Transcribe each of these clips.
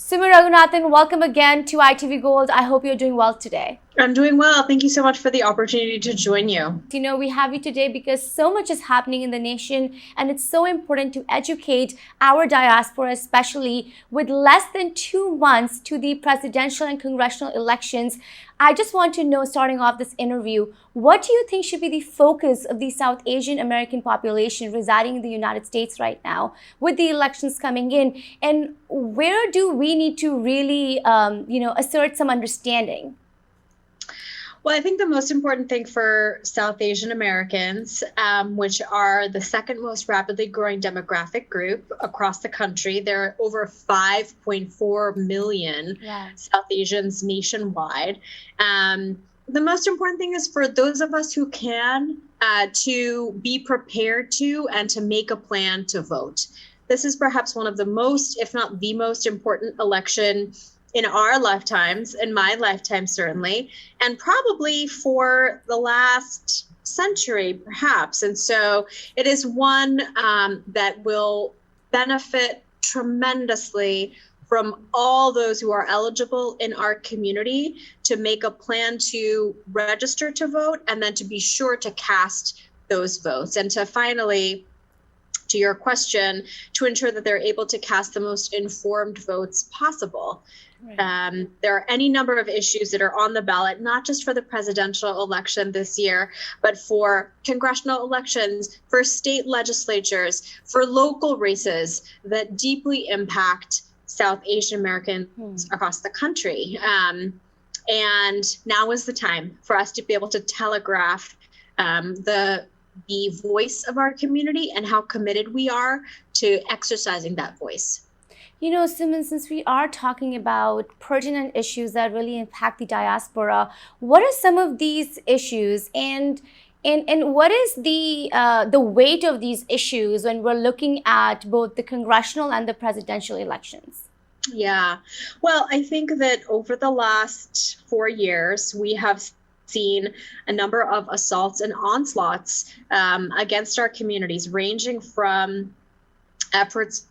Suman Raghunathan, welcome again to ITV Gold. I hope you're doing well today. I'm doing well. Thank you so much for the opportunity to join you. We have you today because so much is happening in the nation, and it's so important to educate our diaspora, especially with less than 2 months to the presidential and congressional elections. I just want to know, starting off this interview, what do you think should be the focus of the South Asian American population residing in the United States right now with the elections coming in? And where do we need to really, assert some understanding? Well, I think the most important thing for South Asian Americans, which are the second most rapidly growing demographic group across the country, there are over 5.4 million South Asians nationwide. The most important thing is for those of us who can to be prepared to and to make a plan to vote. This is perhaps one of the most, if not the most important election in our lifetimes, in my lifetime certainly, and probably for the last century perhaps. And so it is one that will benefit tremendously from all those who are eligible in our community to make a plan to register to vote and then to be sure to cast those votes. And to finally, to your question, to ensure that they're able to cast the most informed votes possible. Right. There are any number of issues that are on the ballot, not just for the presidential election this year, but for congressional elections, for state legislatures, for local races that deeply impact South Asian Americans across the country. And now is the time for us to be able to telegraph the voice of our community and how committed we are to exercising that voice. Suman, since we are talking about pertinent issues that really impact the diaspora, what are some of these issues, and what is the weight of these issues when we're looking at both the congressional and the presidential elections? Yeah, well, I think that over the last 4 years, we have seen a number of assaults and onslaughts against our communities, ranging from efforts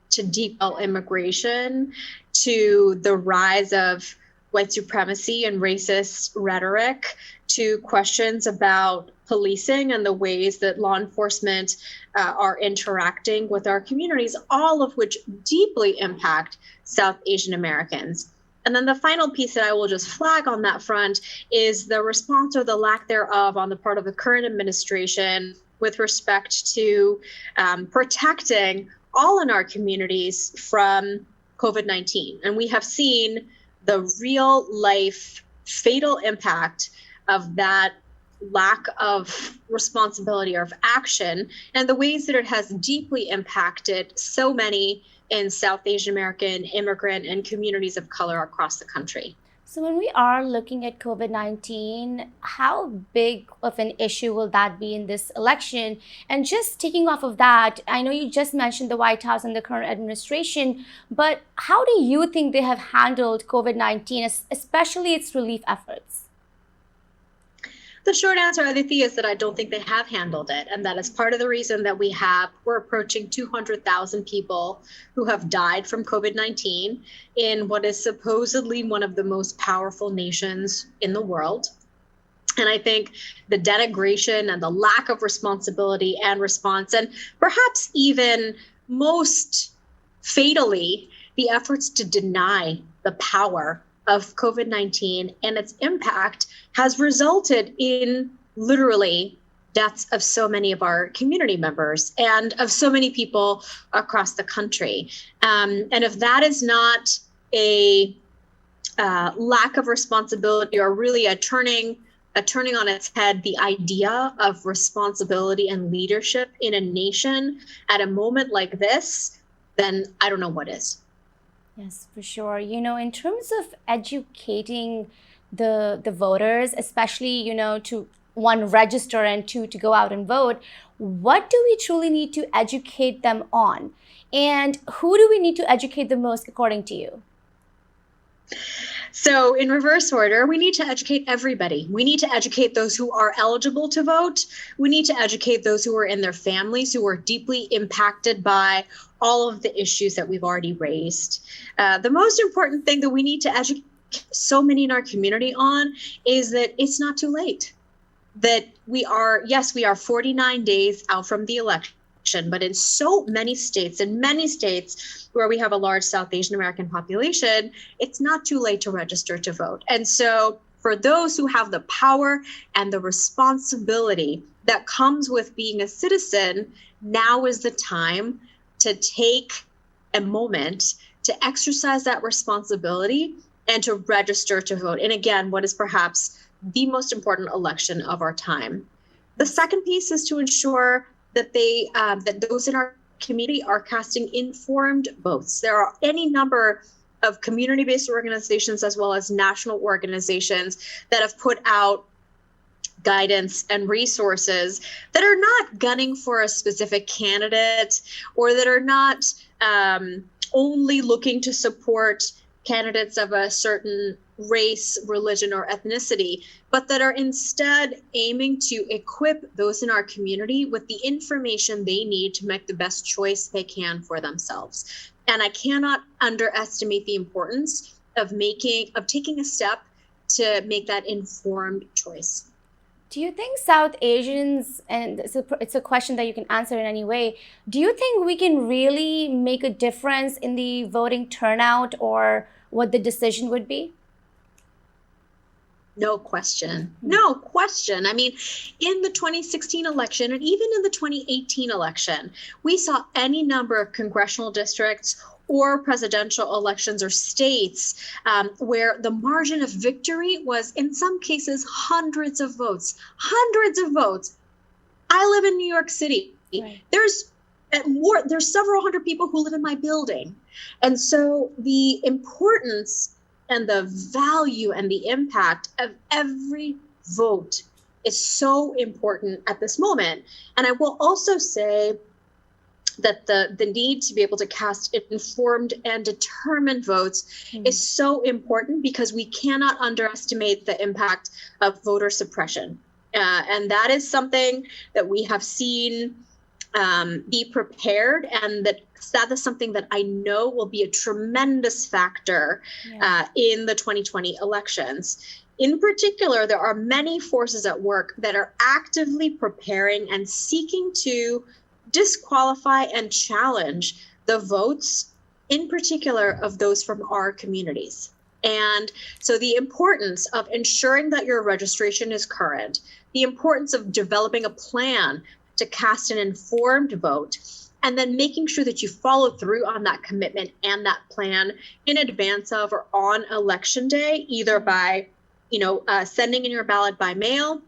to depel immigration, to the rise of white supremacy and racist rhetoric, to questions about policing and the ways that law enforcement are interacting with our communities, all of which deeply impact South Asian Americans. And then the final piece that I will just flag on that front is the response or the lack thereof on the part of the current administration with respect to protecting all in our communities from COVID-19. And we have seen the real life fatal impact of that lack of responsibility or of action and the ways that it has deeply impacted so many in South Asian American immigrant and communities of color across the country. So when we are looking at COVID-19, how big of an issue will that be in this election? And just taking off of that, I know you just mentioned the White House and the current administration, but how do you think they have handled COVID-19, especially its relief efforts? The short answer, Aditi, is that I don't think they have handled it. And that is part of the reason that we're approaching 200,000 people who have died from COVID-19 in what is supposedly one of the most powerful nations in the world. And I think the denigration and the lack of responsibility and response, and perhaps even most fatally, the efforts to deny the power of COVID-19 and its impact has resulted in literally deaths of so many of our community members and of so many people across the country. And if that is not a lack of responsibility or really a turning on its head the idea of responsibility and leadership in a nation at a moment like this, then I don't know what is. Yes, for sure. In terms of educating the voters, especially, to one, register, and two, to go out and vote, what do we truly need to educate them on? And who do we need to educate the most, according to you? So in reverse order, we need to educate everybody. We need to educate those who are eligible to vote. We need to educate those who are in their families, who are deeply impacted by all of the issues that we've already raised. The most important thing that we need to educate so many in our community on is that it's not too late. That we are 49 days out from the election, but in so many states, where we have a large South Asian American population, it's not too late to register to vote. And so for those who have the power and the responsibility that comes with being a citizen, now is the time to take a moment to exercise that responsibility and to register to vote. And again, what is perhaps the most important election of our time. The second piece is to ensure that that those in our community are casting informed votes. There are any number of community-based organizations as well as national organizations that have put out guidance and resources that are not gunning for a specific candidate, or that are not only looking to support candidates of a certain race, religion, or ethnicity, but that are instead aiming to equip those in our community with the information they need to make the best choice they can for themselves. And I cannot underestimate the importance of taking a step to make that informed choice. Do you think South Asians, and it's a question that you can answer in any way, do you think we can really make a difference in the voting turnout or what the decision would be? No question. No question. I mean, in the 2016 election and even in the 2018 election, we saw any number of congressional districts or presidential elections or states where the margin of victory was, in some cases, hundreds of votes. I live in New York City. Right. There's several hundred people who live in my building. And so the importance and the value and the impact of every vote is so important at this moment. And I will also say that the need to be able to cast informed and determined votes is so important, because we cannot underestimate the impact of voter suppression. And that is something that we have seen be prepared, and that is something that I know will be a tremendous factor in the 2020 elections. In particular, there are many forces at work that are actively preparing and seeking to disqualify and challenge the votes, in particular of those from our communities. And so the importance of ensuring that your registration is current, the importance of developing a plan to cast an informed vote, and then making sure that you follow through on that commitment and that plan in advance of or on election day, either by, sending in your ballot by mail,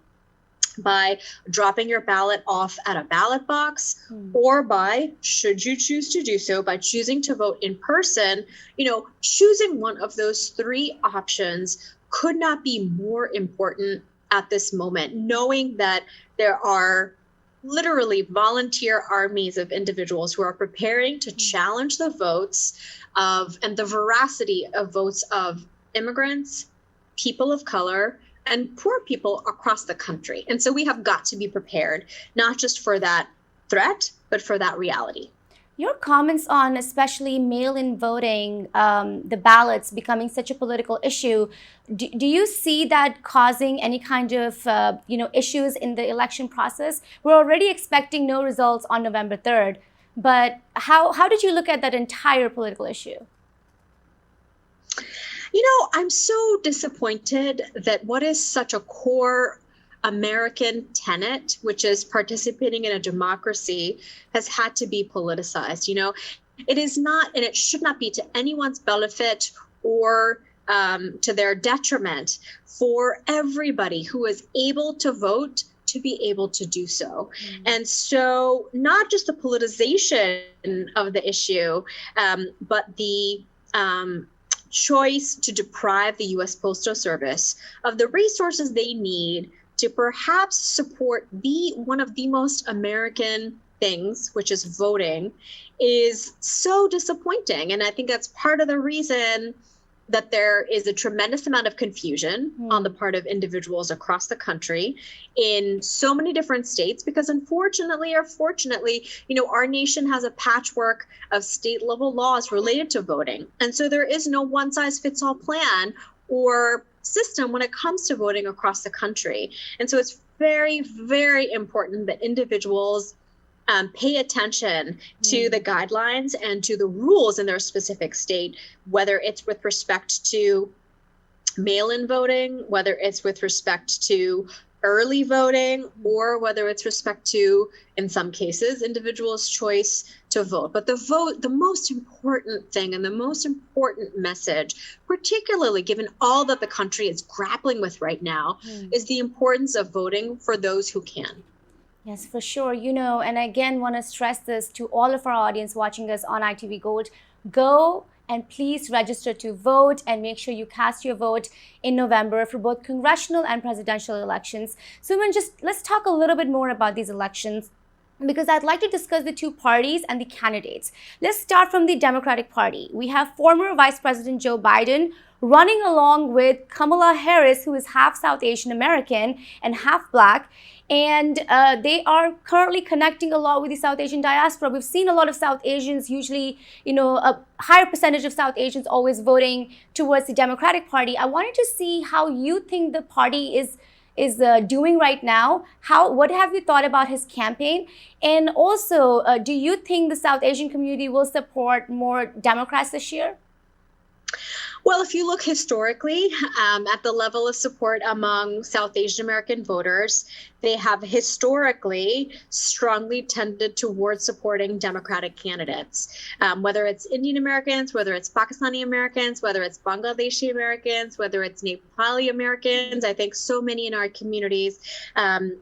by dropping your ballot off at a ballot box, or by, should you choose to do so, by choosing to vote in person. Choosing one of those three options could not be more important at this moment, knowing that there are literally volunteer armies of individuals who are preparing to challenge the votes and the veracity of votes of immigrants, people of color, and poor people across the country. And so we have got to be prepared, not just for that threat, but for that reality. Your comments on especially mail-in voting, the ballots becoming such a political issue, do you see that causing any kind of issues in the election process? We're already expecting no results on November 3rd, but how did you look at that entire political issue? I'm so disappointed that what is such a core American tenet, which is participating in a democracy, has had to be politicized. It is not, and it should not be to anyone's benefit or to their detriment for everybody who is able to vote to be able to do so. And so not just the politicization of the issue, but the choice to deprive the U.S. Postal Service of the resources they need to perhaps support one of the most American things, which is voting, is so disappointing. And I think that's part of the reason that there is a tremendous amount of confusion on the part of individuals across the country in so many different states, because unfortunately or fortunately, our nation has a patchwork of state level laws related to voting. And so there is no one size fits all plan or system when it comes to voting across the country. And so it's very, very important that individuals pay attention to the guidelines and to the rules in their specific state, whether it's with respect to mail-in voting, whether it's with respect to early voting, or whether it's respect to, in some cases, individuals' choice to vote. But the most important thing and the most important message, particularly given all that the country is grappling with right now, is the importance of voting for those who can. Yes, for sure. And I again want to stress this to all of our audience watching us on ITV Gold. Go and please register to vote and make sure you cast your vote in November for both congressional and presidential elections. Suman, let's talk a little bit more about these elections, because I'd like to discuss the two parties and the candidates. Let's start from the Democratic Party. We have former Vice President Joe Biden running along with Kamala Harris, who is half South Asian American and half Black. And they are currently connecting a lot with the South Asian diaspora. We've seen a lot of South Asians, usually, a higher percentage of South Asians always voting towards the Democratic Party. I wanted to see how you think the party is doing right now. What have you thought about his campaign? And also, do you think the South Asian community will support more Democrats this year? Well, if you look historically at the level of support among South Asian American voters, they have historically strongly tended towards supporting Democratic candidates, whether it's Indian Americans, whether it's Pakistani Americans, whether it's Bangladeshi Americans, whether it's Nepali Americans. I think so many in our communities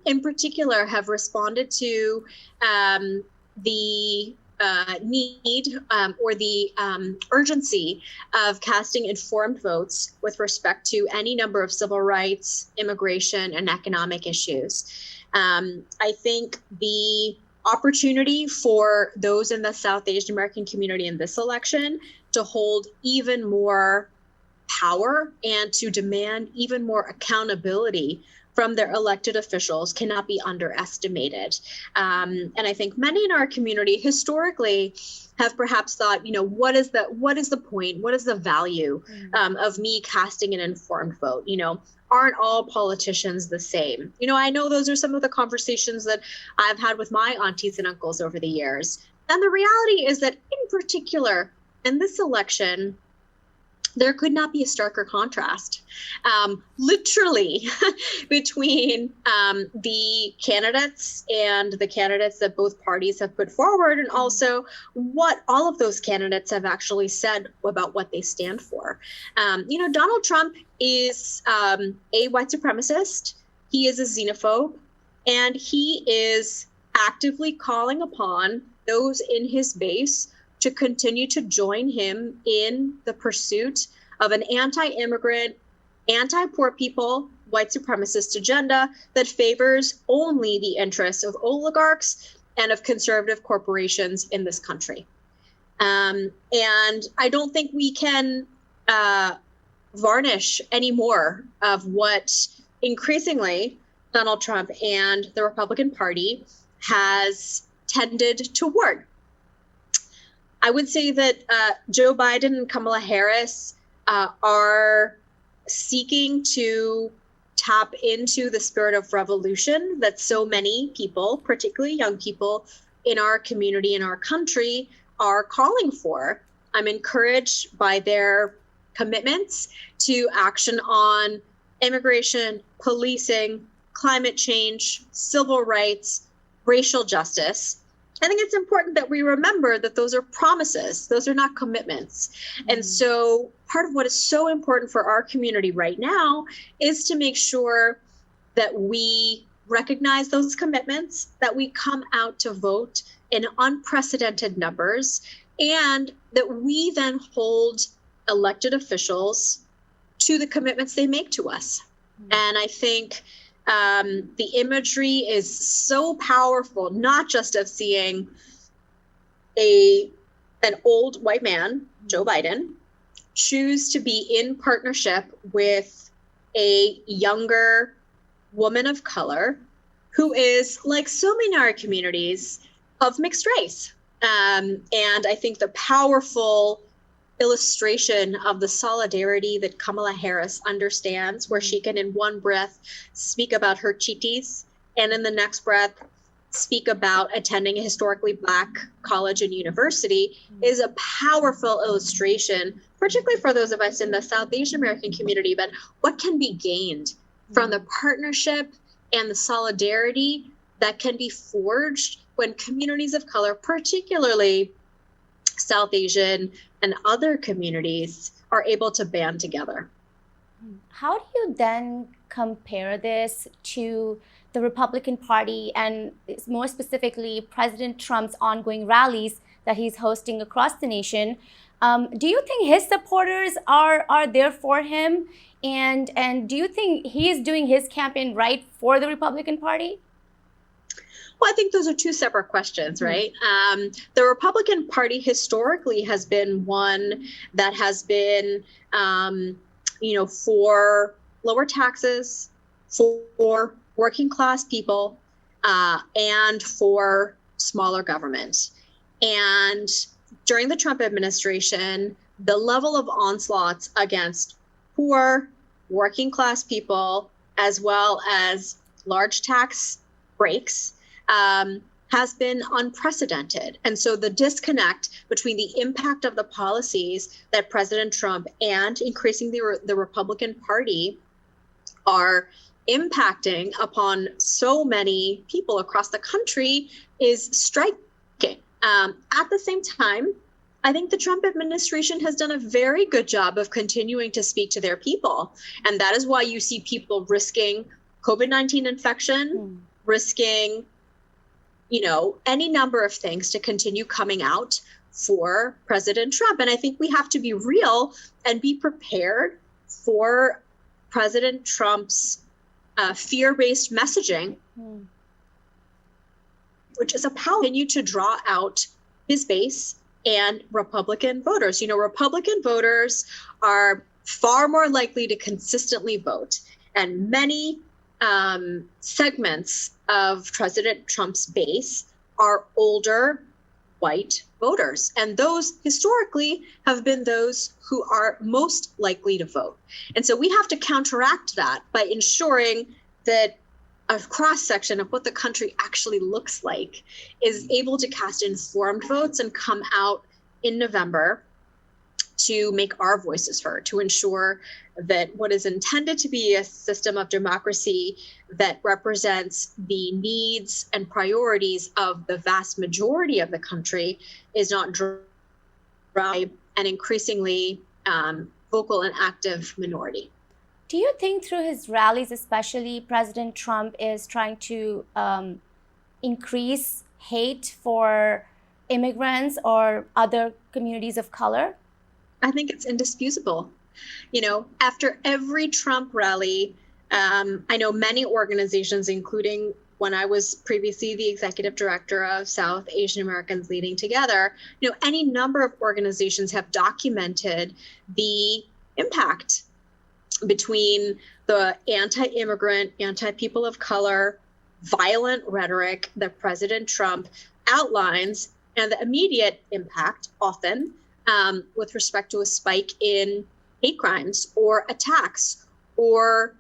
in particular have responded to the need or the urgency of casting informed votes with respect to any number of civil rights, immigration, and economic issues. I think the opportunity for those in the South Asian American community in this election to hold even more power and to demand even more accountability from their elected officials cannot be underestimated. And I think many in our community historically have perhaps thought, what is the point? What is the value of me casting an informed vote? Aren't all politicians the same? I know those are some of the conversations that I've had with my aunties and uncles over the years. And the reality is that in particular, in this election, there could not be a starker contrast, literally, between the candidates and the candidates that both parties have put forward, and also what all of those candidates have actually said about what they stand for. Donald Trump is a white supremacist. He is a xenophobe, and he is actively calling upon those in his base to continue to join him in the pursuit of an anti-immigrant, anti-poor people, white supremacist agenda that favors only the interests of oligarchs and of conservative corporations in this country. And I don't think we can varnish any more of what increasingly Donald Trump and the Republican Party has tended toward. I would say that Joe Biden and Kamala Harris are seeking to tap into the spirit of revolution that so many people, particularly young people in our community, in our country, are calling for. I'm encouraged by their commitments to action on immigration, policing, climate change, civil rights, racial justice. I think it's important that we remember that those are promises. Those are not commitments. And so part of what is so important for our community right now is to make sure that we recognize those commitments, that we come out to vote in unprecedented numbers, and that we then hold elected officials to the commitments they make to us. And I think the imagery is so powerful, not just of seeing an old white man, Joe Biden, choose to be in partnership with a younger woman of color who is, like so many in our communities, of mixed race. And I think the powerful illustration of the solidarity that Kamala Harris understands, where she can in one breath speak about her chitis and in the next breath speak about attending a historically Black college and university, is a powerful illustration, particularly for those of us in the South Asian American community, but what can be gained from the partnership and the solidarity that can be forged when communities of color, particularly South Asian and other communities, are able to band together. How do you then compare this to the Republican Party and more specifically President Trump's ongoing rallies that he's hosting across the nation? Do you think his supporters are there for him? And do you think he is doing his campaign right for the Republican Party? Well, I think those are two separate questions, right? The Republican Party historically has been one that has been, for lower taxes, for working class people, and for smaller government. And during the Trump administration, the level of onslaughts against poor, working class people, as well as large tax breaks, has been unprecedented. And so the disconnect between the impact of the policies that President Trump and increasingly the Republican Party are impacting upon so many people across the country is striking. At the same time, I think the Trump administration has done a very good job of continuing to speak to their people. And that is why you see people risking COVID-19 infection, risking any number of things to continue coming out for President Trump. And I think we have to be real and be prepared for President Trump's fear-based messaging, which is a power continue to draw out his base and Republican voters. Republican voters are far more likely to consistently vote, and many segments of President Trump's base are older white voters. And those historically have been those who are most likely to vote. And so we have to counteract that by ensuring that a cross-section of what the country actually looks like is able to cast informed votes and come out in November to make our voices heard, to ensure that what is intended to be a system of democracy that represents the needs and priorities of the vast majority of the country is not drive an increasingly vocal and active minority. Do you think through his rallies, especially, President Trump is trying to increase hate for immigrants or other communities of color? I think it's indisputable. After every Trump rally, I know many organizations, including when I was previously the executive director of South Asian Americans Leading Together, any number of organizations have documented the impact between the anti-immigrant, anti-people of color, violent rhetoric that President Trump outlines and the immediate impact often with respect to a spike in hate crimes or attacks or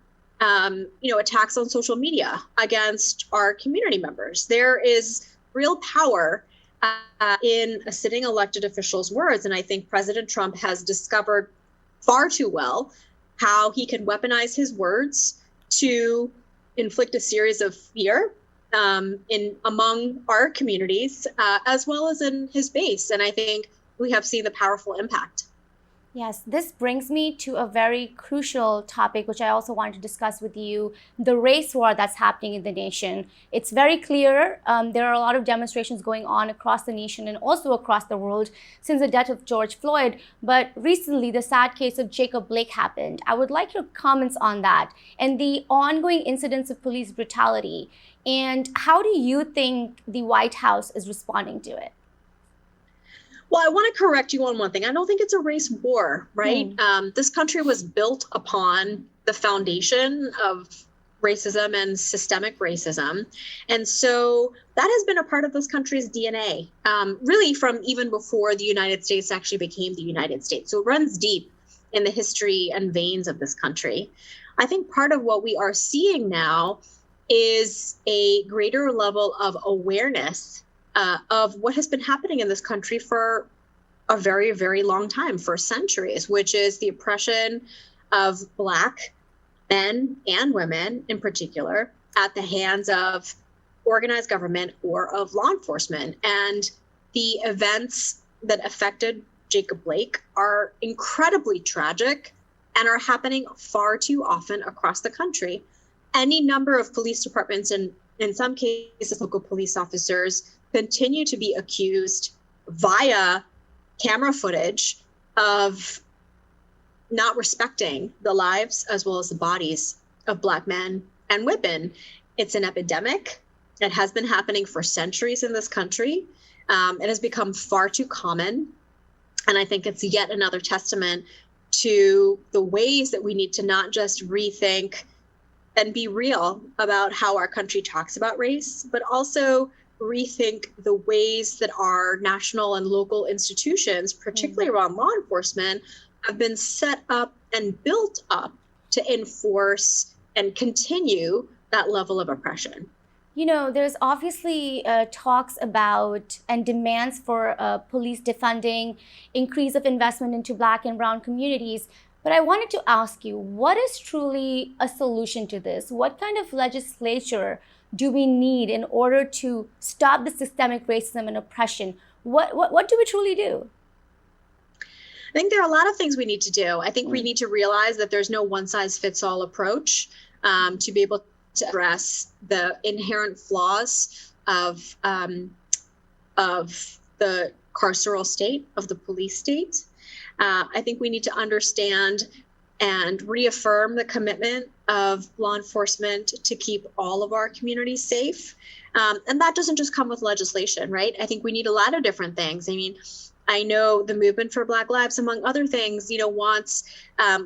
attacks on social media against our community members. There is real power in a sitting elected official's words. And I think President Trump has discovered far too well how he can weaponize his words to inflict a series of fear among our communities, as well as in his base. And I think we have seen the powerful impact. Yes, this brings me to a very crucial topic, which I also wanted to discuss with you, the race war that's happening in the nation. It's very clear there are a lot of demonstrations going on across the nation and also across the world since the death of George Floyd. But recently, the sad case of Jacob Blake happened. I would like your comments on that and the ongoing incidents of police brutality. And how do you think the White House is responding to it? Well, I want to correct you on one thing. I don't think it's a race war, right? This country was built upon the foundation of racism and systemic racism. And so that has been a part of this country's DNA, really from even before the United States actually became the United States. So it runs deep in the history and veins of this country. I think part of what we are seeing now is a greater level of awareness of what has been happening in this country for a very, very long time, for centuries, which is the oppression of Black men and women in particular at the hands of organized government or of law enforcement. And the events that affected Jacob Blake are incredibly tragic and are happening far too often across the country. Any number of police departments and in some cases local police officers continue to be accused via camera footage of not respecting the lives as well as the bodies of Black men and women. It's an epidemic. It has been happening for centuries in this country. It has become far too common. And I think it's yet another testament to the ways that we need to not just rethink and be real about how our country talks about race, but also rethink the ways that our national and local institutions, particularly around law enforcement, have been set up and built up to enforce and continue that level of oppression. You know, there's obviously talks about and demands for police defunding, increase of investment into Black and brown communities. But I wanted to ask you, what is truly a solution to this? What kind of legislature do we need in order to stop the systemic racism and oppression? What do we truly do? I think there are a lot of things we need to do. I think we need to realize that there's no one-size-fits-all approach to be able to address the inherent flaws of the carceral state, of the police state. I think we need to understand and reaffirm the commitment of law enforcement to keep all of our communities safe. And that doesn't just come with legislation, right? I think we need a lot of different things. I mean, I know the movement for Black Lives, among other things, wants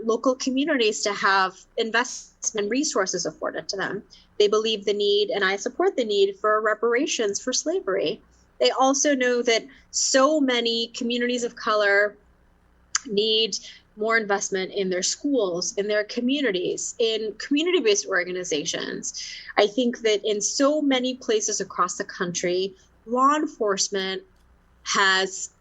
local communities to have investment resources afforded to them. They believe the need, and I support the need, for reparations for slavery. They also know that so many communities of color need more investment in their schools, in their communities, in community-based organizations. I think that in so many places across the country, law enforcement has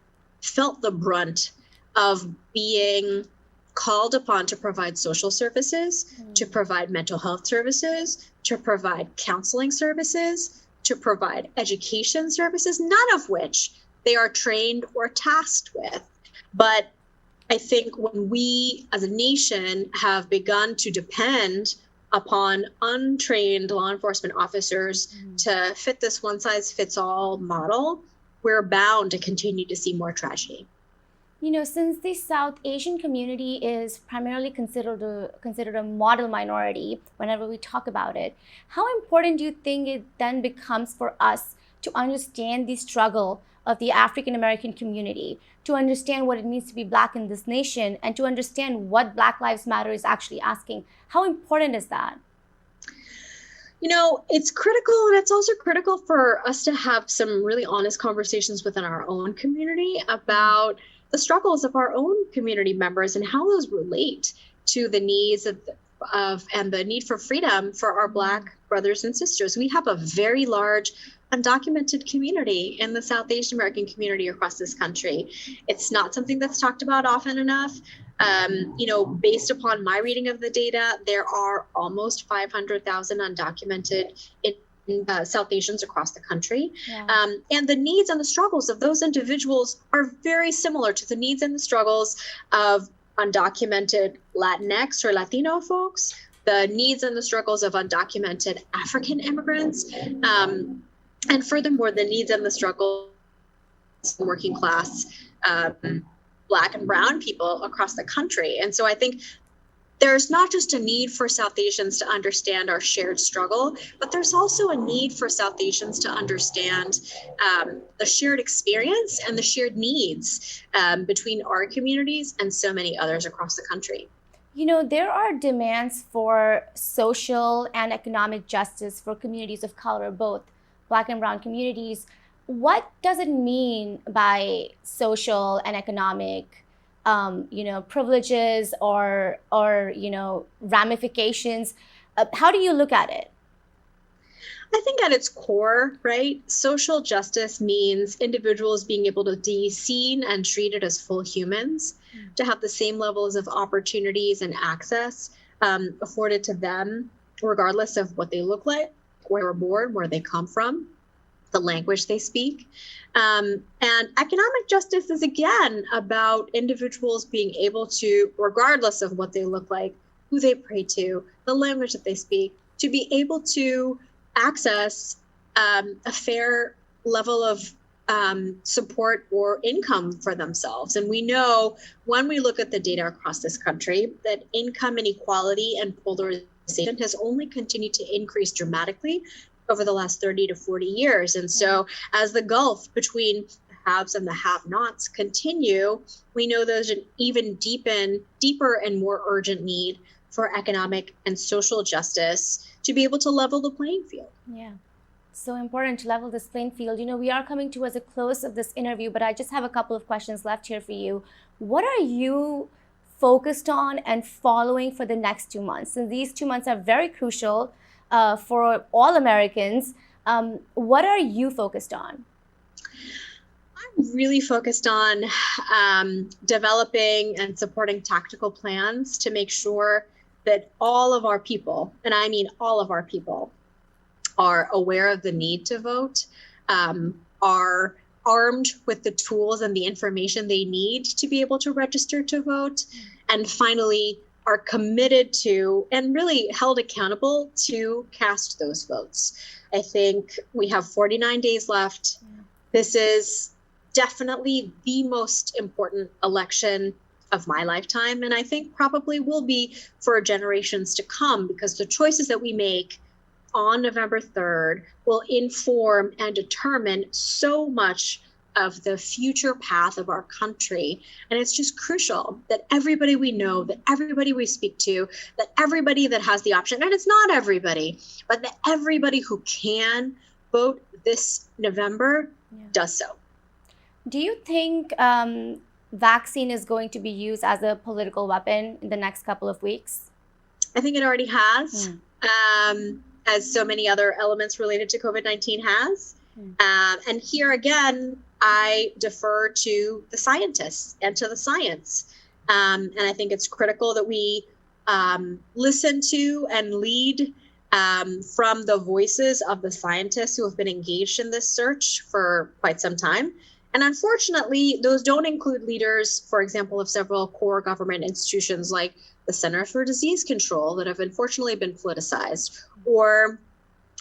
felt the brunt of being called upon to provide social services, to provide mental health services, to provide counseling services, to provide education services, none of which they are trained or tasked with. But I think when we as a nation have begun to depend upon untrained law enforcement officers to fit this one-size-fits-all model, we're bound to continue to see more tragedy. Since the South Asian community is primarily considered a model minority whenever we talk about it, how important do you think it then becomes for us to understand the struggle of the AfricanAmerican community, to understand what it means to be Black in this nation, and to understand what Black Lives Matter is actually asking? How important is that? It's critical, and it's also critical for us to have some really honest conversations within our own community about the struggles of our own community members and how those relate to the needs of and the need for freedom for our Black brothers and sisters. We have a very large undocumented community in the South Asian American community across this country. It's not something that's talked about often enough. Based upon my reading of the data, there are almost 500,000 undocumented South Asians across the country. Yeah. And the needs and the struggles of those individuals are very similar to the needs and the struggles of undocumented Latinx or Latino folks, the needs and the struggles of undocumented African immigrants, and furthermore, the needs and the struggles of working class Black and brown people across the country. And so I think there's not just a need for South Asians to understand our shared struggle, but there's also a need for South Asians to understand the shared experience and the shared needs between our communities and so many others across the country. You know, there are demands for social and economic justice for communities of color, both Black and brown communities. What does it mean by social and economic, privileges or ramifications? How do you look at it? I think at its core, right, social justice means individuals being able to be seen and treated as full humans, to have the same levels of opportunities and access afforded to them, regardless of what they look like, where they're born, where they come from, the language they speak. And economic justice is, again, about individuals being able to, regardless of what they look like, who they pray to, the language that they speak, to be able to access a fair level of support or income for themselves. And we know when we look at the data across this country that income inequality and polarization has only continued to increase dramatically over the last 30 to 40 years. And so as the gulf between the haves and the have-nots continue, we know there's an even deeper and more urgent need for economic and social justice to be able to level the playing field. Yeah, so important to level this playing field. You know, we are coming towards a close of this interview, but I just have a couple of questions left here for you. What are you focused on and following for the next 2 months? And these 2 months are very crucial for all Americans. What are you focused on? I'm really focused on developing and supporting tactical plans to make sure that all of our people, and I mean all of our people, are aware of the need to vote, are armed with the tools and the information they need to be able to register to vote, and finally are committed to and really held accountable to cast those votes. I think we have 49 days left. This is definitely the most important election of my lifetime, and I think probably will be for generations to come, because the choices that we make on November 3rd will inform and determine so much of the future path of our country. And it's just crucial that everybody we know, that everybody we speak to, that everybody that has the option, and it's not everybody, but that everybody who can vote this November does so. Do you think vaccine is going to be used as a political weapon in the next couple of weeks? I think it already has, as so many other elements related to COVID-19 has. And here again, I defer to the scientists and to the science. And I think it's critical that we listen to and lead from the voices of the scientists who have been engaged in this search for quite some time. And unfortunately, those don't include leaders, for example, of several core government institutions like the Center for Disease Control that have unfortunately been politicized, or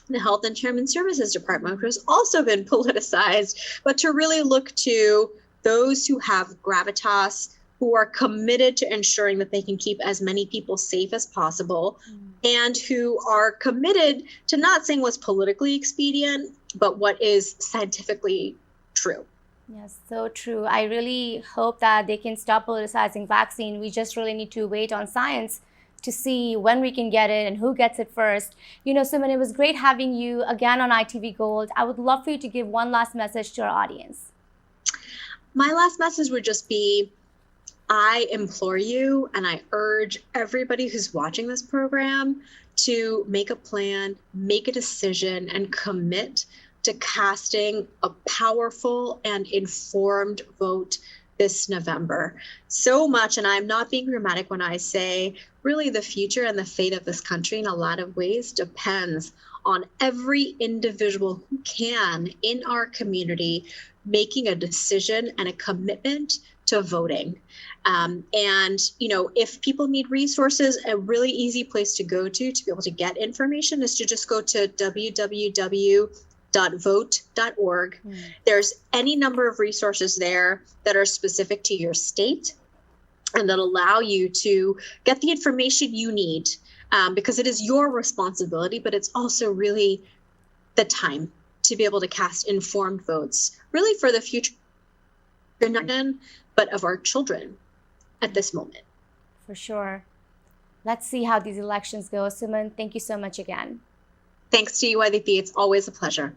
the Health and Human Services Department, which has also been politicized, but to really look to those who have gravitas, who are committed to ensuring that they can keep as many people safe as possible, and who are committed to not saying what's politically expedient, but what is scientifically true. Yes, so true. I really hope that they can stop politicizing vaccine. We just really need to wait on science to see when we can get it and who gets it first. You know, Suman, it was great having you again on ITV Gold. I would love for you to give one last message to our audience. My last message would just be, I implore you and I urge everybody who's watching this program to make a plan, make a decision, and commit to casting a powerful and informed vote this November. So much, and I'm not being dramatic when I say, really the future and the fate of this country in a lot of ways depends on every individual who can in our community making a decision and a commitment to voting. And, you know, if people need resources, a really easy place to go to be able to get information is to just go to www.vote.org. There's any number of resources there that are specific to your state. and that allow you to get the information you need, because it is your responsibility, but it's also really the time to be able to cast informed votes, really for the future, but of our children at this moment. For sure. Let's see how these elections go. Suman, thank you so much again. Thanks to you, IDP. It's always a pleasure.